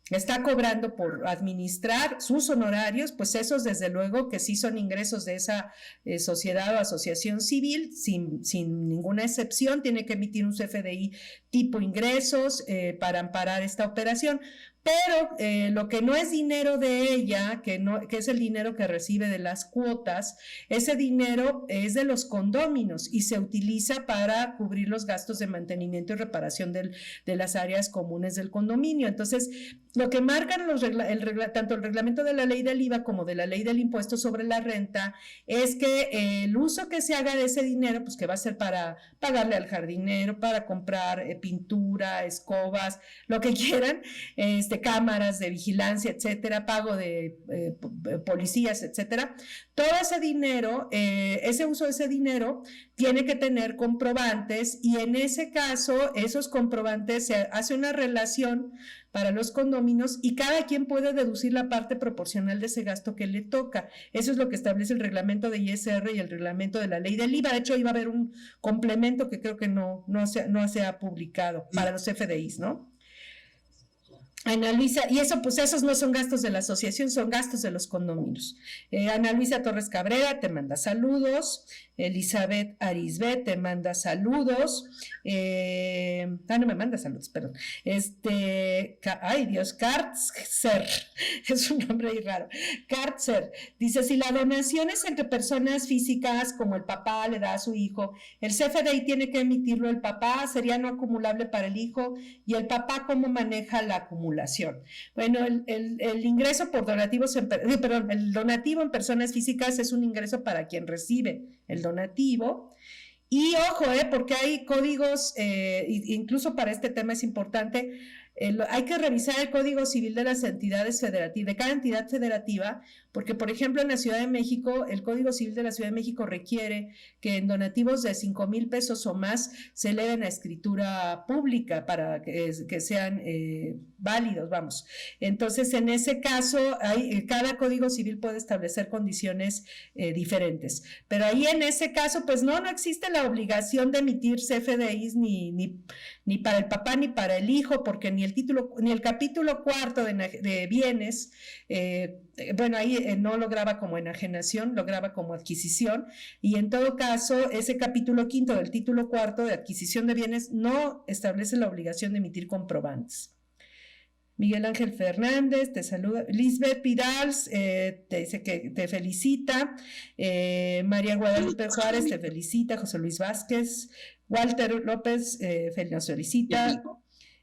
está cobrando por administrar sus honorarios, pues esos desde luego que sí son ingresos de esa sociedad o asociación civil, sin ninguna excepción, tiene que emitir un CFDI tipo ingresos para amparar esta operación. Pero lo que no es dinero de ella, que es el dinero que recibe de las cuotas, ese dinero es de los condóminos y se utiliza para cubrir los gastos de mantenimiento y reparación de las áreas comunes del condominio. Entonces, lo que marcan tanto el reglamento de la ley del IVA como de la ley del impuesto sobre la renta es que el uso que se haga de ese dinero, pues que va a ser para pagarle al jardinero, para comprar pintura, escobas, lo que quieran, cámaras de vigilancia, etcétera, pago de policías, etcétera. Todo ese dinero, ese uso de ese dinero tiene que tener comprobantes, y en ese caso esos comprobantes se hace una relación para los condóminos y cada quien puede deducir la parte proporcional de ese gasto que le toca. Eso es lo que establece el reglamento de ISR y el reglamento de la ley del IVA. De hecho, iba a haber un complemento que creo que no se ha publicado para los FDIs, ¿no? Ana Luisa, y eso, pues esos no son gastos de la asociación, son gastos de los condominios. Ana Luisa Torres Cabrera te manda saludos. Elizabeth Arisbet te manda saludos. No me manda saludos, perdón. Ay Dios, Kartzer, es un nombre ahí raro. Kartzer dice: si la donación es entre personas físicas, como el papá le da a su hijo, el CFDI tiene que emitirlo el papá, sería no acumulable para el hijo, y el papá, ¿cómo maneja la acumulación? Bueno, el ingreso por donativos, el donativo en personas físicas es un ingreso para quien recibe el donativo. Y ojo, porque hay códigos, incluso para este tema es importante, hay que revisar el Código Civil de las entidades federativas, de cada entidad federativa, porque, por ejemplo, en la Ciudad de México, el Código Civil de la Ciudad de México requiere que en donativos de 5,000 pesos o más se eleven a escritura pública para que sean válidos, vamos. Entonces, en ese caso, cada Código Civil puede establecer condiciones diferentes. Pero ahí, en ese caso, pues no existe la obligación de emitir CFDIs ni para el papá ni para el hijo, porque ni el capítulo 4 de bienes, ahí no lo graba como enajenación, lo graba como adquisición, y en todo caso, ese capítulo 5 del título 4 de adquisición de bienes no establece la obligación de emitir comprobantes. Miguel Ángel Fernández te saluda. Lisbeth Pidals te dice que te felicita. María Guadalupe Juárez te felicita. José Luis Vázquez. Walter López nos felicita.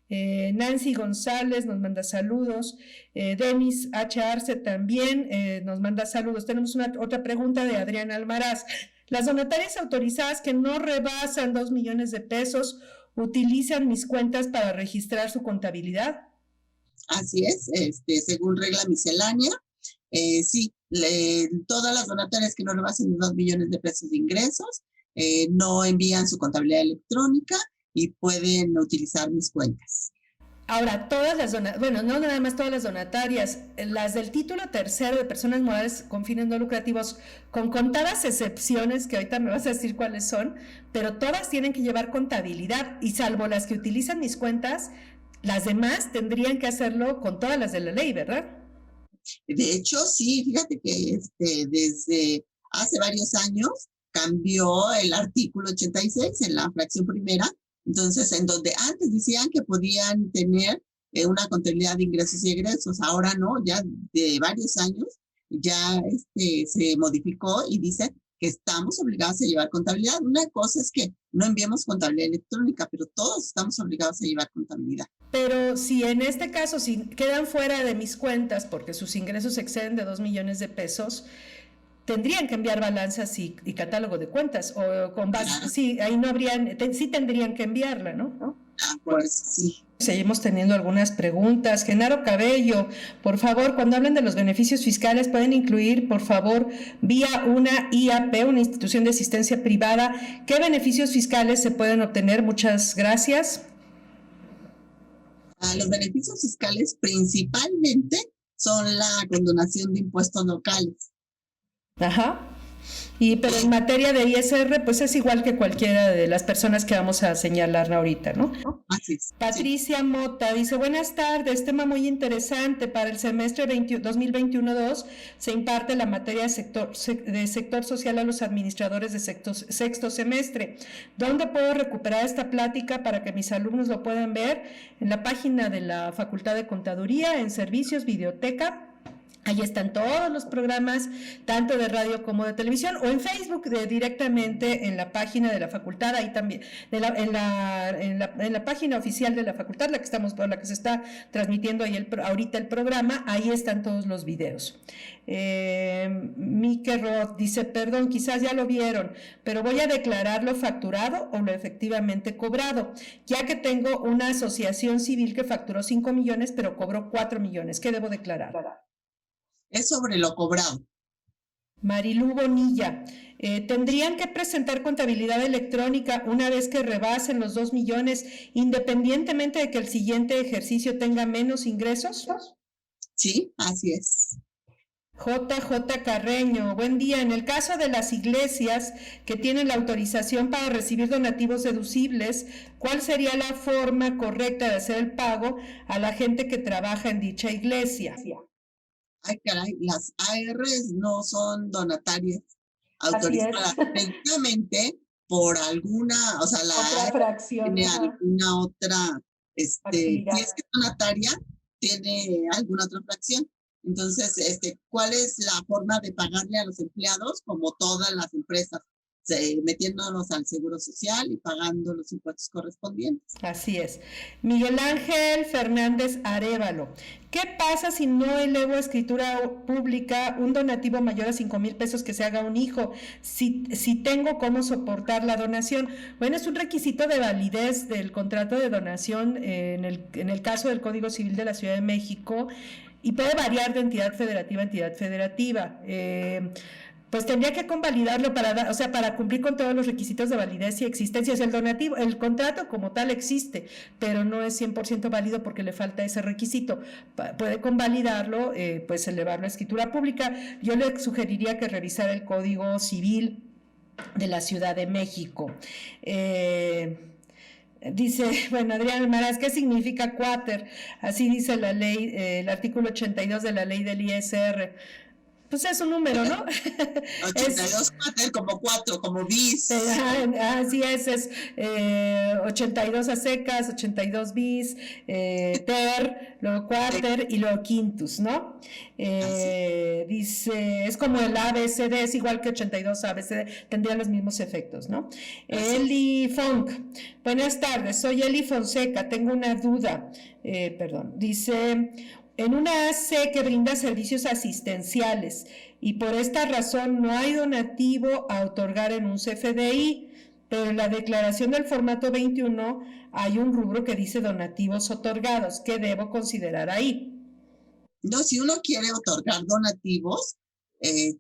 Nancy González nos manda saludos. Denis H. Arce también nos manda saludos. Tenemos otra pregunta de Adrián Almaraz. Las donatarias autorizadas que no rebasan 2 millones de pesos utilizan mis cuentas para registrar su contabilidad. Así es, según regla miscelánea, sí, todas las donatarias que no rebasen 2 millones de pesos de ingresos no envían su contabilidad electrónica y pueden utilizar mis cuentas. Ahora, no nada más todas las donatarias, las del título tercero de personas morales con fines no lucrativos, con contadas excepciones, que ahorita me vas a decir cuáles son, pero todas tienen que llevar contabilidad, y salvo las que utilizan mis cuentas, las demás tendrían que hacerlo con todas las de la ley, ¿verdad? De hecho, sí, fíjate que desde hace varios años cambió el artículo 86 en la fracción primera. Entonces, en donde antes decían que podían tener una contabilidad de ingresos y egresos, ahora no, ya de varios años ya se modificó y dice que estamos obligados a llevar contabilidad. Una cosa es que no enviemos contabilidad electrónica, pero todos estamos obligados a llevar contabilidad. Pero si en este caso, si quedan fuera de mis cuentas porque sus ingresos exceden de 2 millones de pesos, tendrían que enviar balanzas y catálogo de cuentas, o con base, claro. Sí, ahí no habrían, sí tendrían que enviarla, ¿no? Pues sí. Seguimos teniendo algunas preguntas. Genaro Cabello, por favor, cuando hablen de los beneficios fiscales, pueden incluir, por favor, vía una IAP, una institución de asistencia privada, ¿qué beneficios fiscales se pueden obtener? Muchas gracias. Los beneficios fiscales principalmente son la condonación de impuestos locales. Ajá. Pero en materia de ISR, pues es igual que cualquiera de las personas que vamos a señalar ahorita, ¿no? Así es. Patricia Mota dice: buenas tardes, tema muy interesante. Para el semestre 2021-2 se imparte la materia de sector social a los administradores de sexto semestre. ¿Dónde puedo recuperar esta plática para que mis alumnos lo puedan ver? En la página de la Facultad de Contaduría, en Servicios, Videoteca. Ahí están todos los programas, tanto de radio como de televisión, o en Facebook directamente en la página de la facultad, ahí también, en la página oficial de la facultad, la que se está transmitiendo ahí ahorita el programa, ahí están todos los videos. Mike Roth dice: perdón, quizás ya lo vieron, pero voy a declarar lo facturado o lo efectivamente cobrado, ya que tengo una asociación civil que facturó 5 millones, pero cobró 4 millones. ¿Qué debo declarar? Es sobre lo cobrado. Marilú Bonilla, ¿tendrían que presentar contabilidad electrónica una vez que rebasen los 2 millones, independientemente de que el siguiente ejercicio tenga menos ingresos? Sí, así es. JJ Carreño, buen día. En el caso de las iglesias que tienen la autorización para recibir donativos deducibles, ¿cuál sería la forma correcta de hacer el pago a la gente que trabaja en dicha iglesia? Ay, caray, las ARs no son donatarias Así autorizadas es. precisamente por alguna, o sea, la Otra AR fracción. tiene Ajá. alguna otra, si Actividad. es que es donataria, tiene alguna otra fracción. Entonces, ¿cuál es la forma de pagarle a los empleados? Como todas las empresas, metiéndonos al seguro social y pagando los impuestos correspondientes. Así es. Miguel Ángel Fernández Arévalo. ¿Qué pasa si no elevo a escritura pública un donativo mayor a 5,000 pesos que se haga un hijo? Si tengo cómo soportar la donación. Bueno, es un requisito de validez del contrato de donación en el caso del Código Civil de la Ciudad de México, y puede variar de entidad federativa a entidad federativa. Pues tendría que convalidarlo para cumplir con todos los requisitos de validez y existencia. El donativo, el contrato como tal existe, pero no es 100% válido porque le falta ese requisito. Puede convalidarlo, pues elevarlo a escritura pública. Yo le sugeriría que revisara el Código Civil de la Ciudad de México. Dice, bueno, Adrián Almaraz, ¿qué significa cuáter? Así dice la ley, el artículo 82 de la ley del ISR. Pues es un número, ¿no? 82 cuater, como 4, como bis. Así es 82 a secas, 82 bis, ter, luego cuáter y luego quintus, ¿no? Dice, es como el ABCD, es igual que 82 ABCD, tendría los mismos efectos, ¿no? Eli Funk, buenas tardes, soy Eli Fonseca, tengo una duda, dice... En una AC que brinda servicios asistenciales y por esta razón no hay donativo a otorgar en un CFDI, pero en la declaración del formato 21 hay un rubro que dice donativos otorgados. ¿Qué debo considerar ahí? No, si uno quiere otorgar donativos,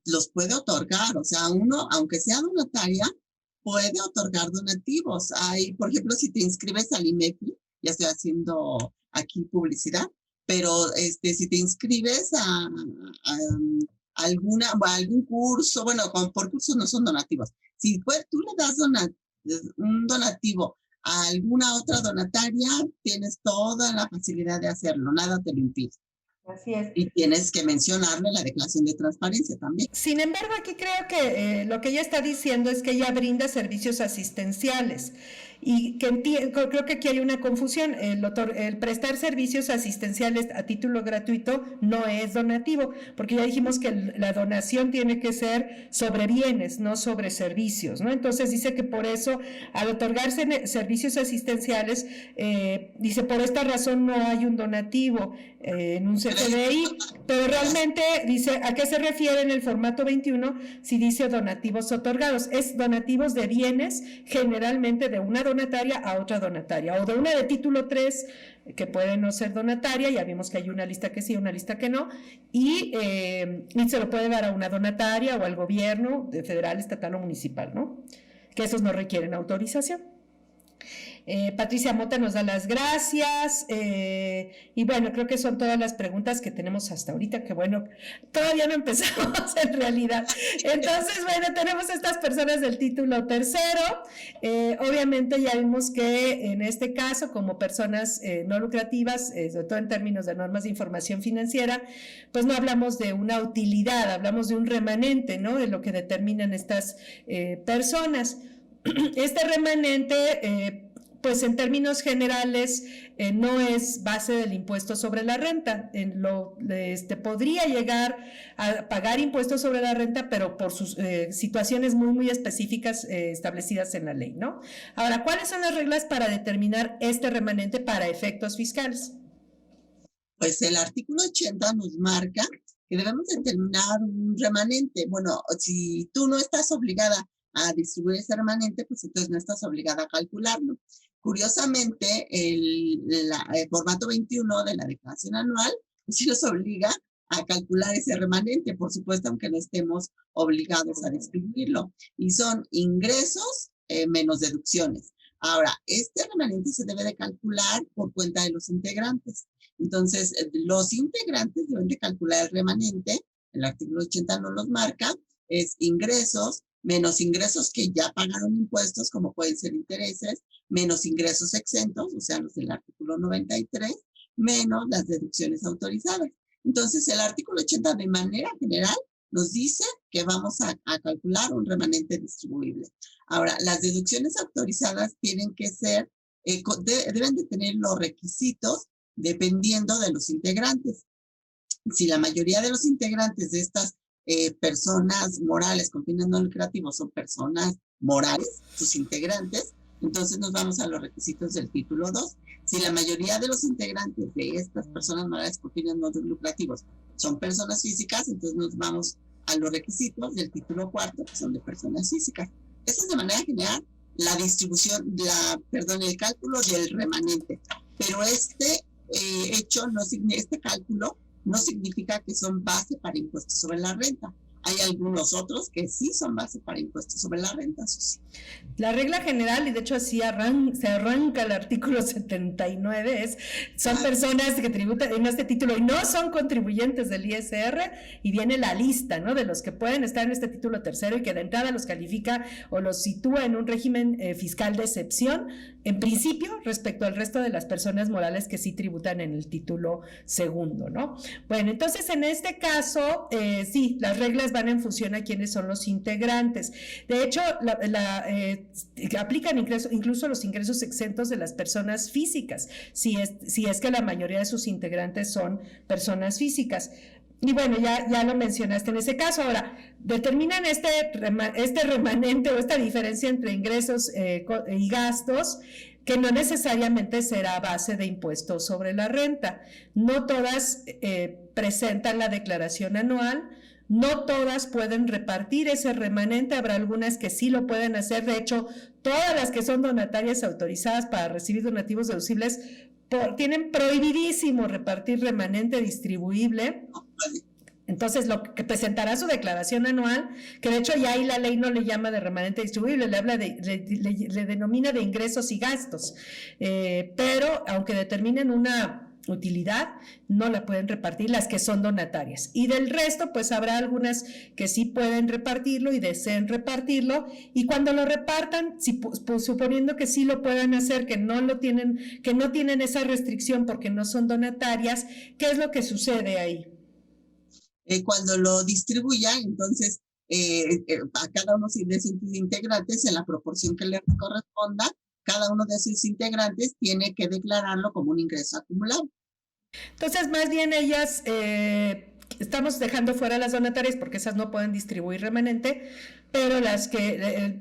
los puede otorgar. O sea, uno, aunque sea donataria, puede otorgar donativos. Hay, por ejemplo, si te inscribes al IMEFI, ya estoy haciendo aquí publicidad, pero si te inscribes a algún curso, bueno, por cursos no son donativos. Si tú le das un donativo a alguna otra donataria, tienes toda la facilidad de hacerlo, nada te lo impide. Así es. Y tienes que mencionarle la declaración de transparencia también. Sin embargo, aquí creo que lo que ella está diciendo es que ella brinda servicios asistenciales y creo que aquí hay una confusión. El prestar servicios asistenciales a título gratuito no es donativo, porque ya dijimos que la donación tiene que ser sobre bienes, no sobre servicios, ¿no? Entonces dice que por eso, al otorgarse servicios asistenciales, dice, por esta razón no hay un donativo en un CFDI, pero realmente dice, ¿a qué se refiere en el formato 21 si dice donativos otorgados? Es donativos de bienes, generalmente de una donataria a otra donataria, o de una de título 3, que puede no ser donataria, ya vimos que hay una lista que sí, una lista que no, y se lo puede dar a una donataria o al gobierno de federal, estatal o municipal, ¿no? Que esos no requieren autorización. Patricia Mota nos da las gracias y bueno, creo que son todas las preguntas que tenemos hasta ahorita, que bueno, todavía no empezamos en realidad. Entonces, bueno, tenemos estas personas del título tercero. Obviamente ya vimos que en este caso, como personas no lucrativas, sobre todo en términos de normas de información financiera, pues no hablamos de una utilidad, hablamos de un remanente, ¿no? De lo que determinan estas personas. Este remanente, pues en términos generales, no es base del impuesto sobre la renta. Podría llegar a pagar impuestos sobre la renta, pero por sus situaciones muy, muy específicas establecidas en la ley, ¿no? Ahora, ¿cuáles son las reglas para determinar este remanente para efectos fiscales? Pues el artículo 80 nos marca que debemos determinar un remanente. Bueno, si tú no estás obligada a distribuir ese remanente, pues entonces no estás obligada a calcularlo. Curiosamente, el formato 21 de la declaración anual pues sí nos obliga a calcular ese remanente, por supuesto, aunque no estemos obligados a distribuirlo. Y son ingresos menos deducciones. Ahora, este remanente se debe de calcular por cuenta de los integrantes. Entonces, los integrantes deben de calcular el remanente el artículo 80 no los marca, es ingresos menos ingresos que ya pagaron impuestos, como pueden ser intereses, menos ingresos exentos, o sea, los del artículo 93, menos las deducciones autorizadas. Entonces, el artículo 80 de manera general nos dice que vamos a calcular un remanente distribuible. Ahora, las deducciones autorizadas tienen que ser, deben de tener los requisitos dependiendo de los integrantes. Si la mayoría de los integrantes de estas personas morales con fines no lucrativos son personas morales, sus integrantes, entonces nos vamos a los requisitos del título 2. Si la mayoría de los integrantes de estas personas morales con fines no lucrativos son personas físicas, entonces nos vamos a los requisitos del título 4, que son de personas físicas. Esa es de manera general la distribución, el cálculo del remanente. Pero este cálculo no significa que son base para impuestos sobre la renta. Hay algunos otros que sí son base para impuestos sobre la renta, Susi. La regla general, y de hecho así se arranca el artículo 79, son personas que tributan en este título y no son contribuyentes del ISR, y viene la lista, ¿no?, de los que pueden estar en este título tercero y que de entrada los califica o los sitúa en un régimen fiscal de excepción, en principio, respecto al resto de las personas morales que sí tributan en el título segundo, ¿no? Bueno, entonces en este caso, sí, las reglas van en función a quiénes son los integrantes. De hecho, aplican incluso los ingresos exentos de las personas físicas, si es que la mayoría de sus integrantes son personas físicas. Y bueno, ya lo mencionaste en ese caso. Ahora, determinan este remanente o esta diferencia entre ingresos y gastos, que no necesariamente será a base de impuestos sobre la renta. No todas presentan la declaración anual, no todas pueden repartir ese remanente, habrá algunas que sí lo pueden hacer. De hecho, todas las que son donatarias autorizadas para recibir donativos deducibles tienen prohibidísimo repartir remanente distribuible. Entonces, lo que presentará su declaración anual, que de hecho ya ahí la ley no le llama de remanente distribuible, le habla le denomina de ingresos y gastos, pero aunque determinen una utilidad, no la pueden repartir las que son donatarias. Y del resto, pues habrá algunas que sí pueden repartirlo y deseen repartirlo, y cuando lo repartan, suponiendo que sí lo puedan hacer, que no tienen esa restricción porque no son donatarias, ¿qué es lo que sucede ahí? Cuando lo distribuya, entonces a cada uno de sus integrantes, en la proporción que le corresponda, cada uno de sus integrantes tiene que declararlo como un ingreso acumulado. Entonces, más bien ellas, estamos dejando fuera las donatarias porque esas no pueden distribuir remanente, pero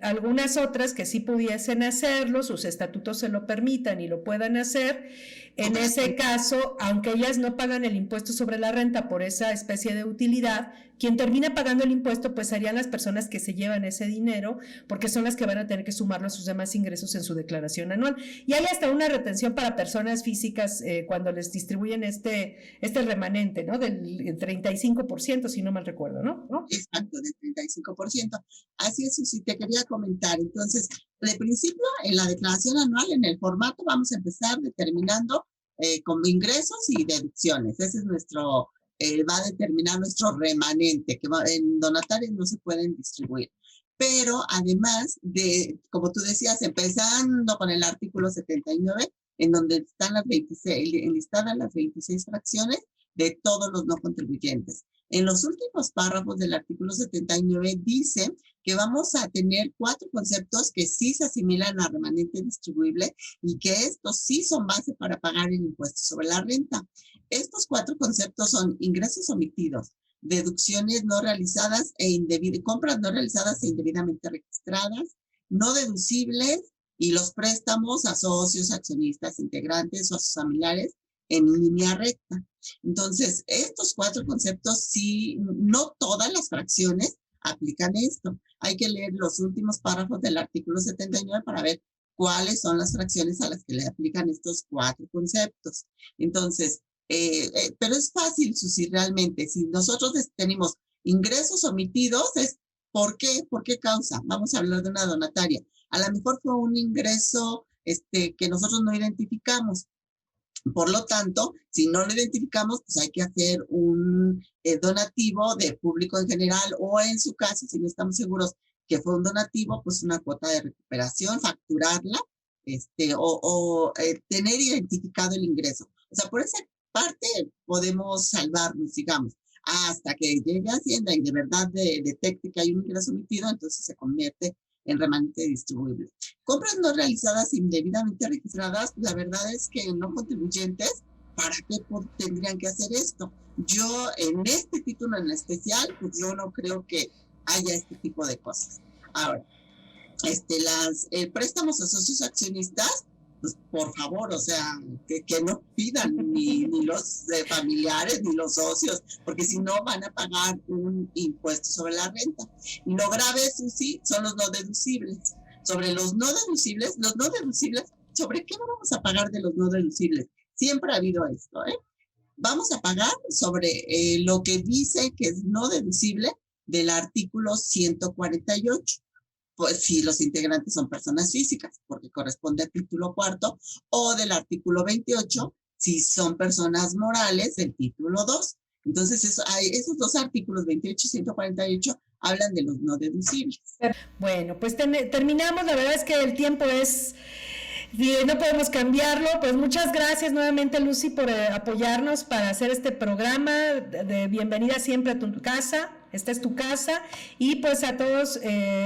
algunas otras que sí pudiesen hacerlo, sus estatutos se lo permitan y lo puedan hacer. En ese caso, aunque ellas no pagan el impuesto sobre la renta por esa especie de utilidad, quien termina pagando el impuesto pues serían las personas que se llevan ese dinero, porque son las que van a tener que sumarlo a sus demás ingresos en su declaración anual. Y hay hasta una retención para personas físicas cuando les distribuyen este remanente, ¿no? Del 35%, si no mal recuerdo, ¿no? Exacto, del 35%. Así es, Susi, te quería comentar. Entonces, de principio, en la declaración anual, en el formato, vamos a empezar determinando como ingresos y deducciones. Ese es va a determinar nuestro remanente, que en donatarios no se pueden distribuir. Pero además como tú decías, empezando con el artículo 79, en donde están enlistadas las 26 fracciones de todos los no contribuyentes. En los últimos párrafos del artículo 79 dice que vamos a tener 4 conceptos que sí se asimilan a remanente distribuible y que estos sí son base para pagar el impuesto sobre la renta. Estos 4 conceptos son ingresos omitidos, deducciones no realizadas compras no realizadas e indebidamente registradas, no deducibles y los préstamos a socios, accionistas, integrantes o a sus familiares en línea recta. Entonces, estos 4 conceptos, sí, no todas las fracciones aplican esto. Hay que leer los últimos párrafos del artículo 79 para ver cuáles son las fracciones a las que le aplican estos 4 conceptos. Entonces, pero es fácil, Susi, realmente. Si nosotros tenemos ingresos omitidos, ¿por qué? ¿Por qué causa? Vamos a hablar de una donataria. A lo mejor fue un ingreso que nosotros no identificamos. Por lo tanto, si no lo identificamos, pues hay que hacer un donativo de público en general, o en su caso, si no estamos seguros que fue un donativo, pues una cuota de recuperación, facturarla, tener identificado el ingreso. O sea, por esa parte podemos salvarnos, digamos, hasta que llegue a Hacienda y de verdad detecte que hay un ingreso omitido, entonces se convierte en remanente distribuible. Compras no realizadas indebidamente registradas, la verdad es que no contribuyentes, ¿para qué tendrían que hacer esto? Yo en este título en especial, pues yo no creo que haya este tipo de cosas. Ahora, préstamos a socios accionistas, pues por favor, o sea, que no pidan ni los familiares ni los socios, porque si no van a pagar un impuesto sobre la renta. Y lo grave, Susi, son los no deducibles. Sobre los no deducibles, ¿sobre qué vamos a pagar de los no deducibles? Siempre ha habido esto, ¿eh? Vamos a pagar sobre lo que dice que es no deducible del artículo 148. Pues si los integrantes son personas físicas, porque corresponde al título 4, o del artículo 28, si son personas morales, del título 2. Entonces, esos dos artículos, 28 y 148, hablan de los no deducibles. Bueno, pues terminamos. La verdad es que el tiempo es... no podemos cambiarlo. Pues muchas gracias nuevamente, Lucy, por apoyarnos para hacer este programa de bienvenida siempre a tu casa. Esta es tu casa. Y pues a todos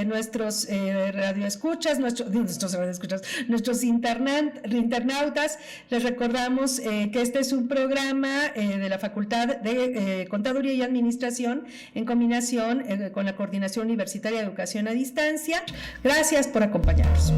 nuestros radioescuchas, nuestros internautas, les recordamos que este es un programa de la Facultad de Contaduría y Administración en combinación con la Coordinación Universitaria de Educación a Distancia. Gracias por acompañarnos.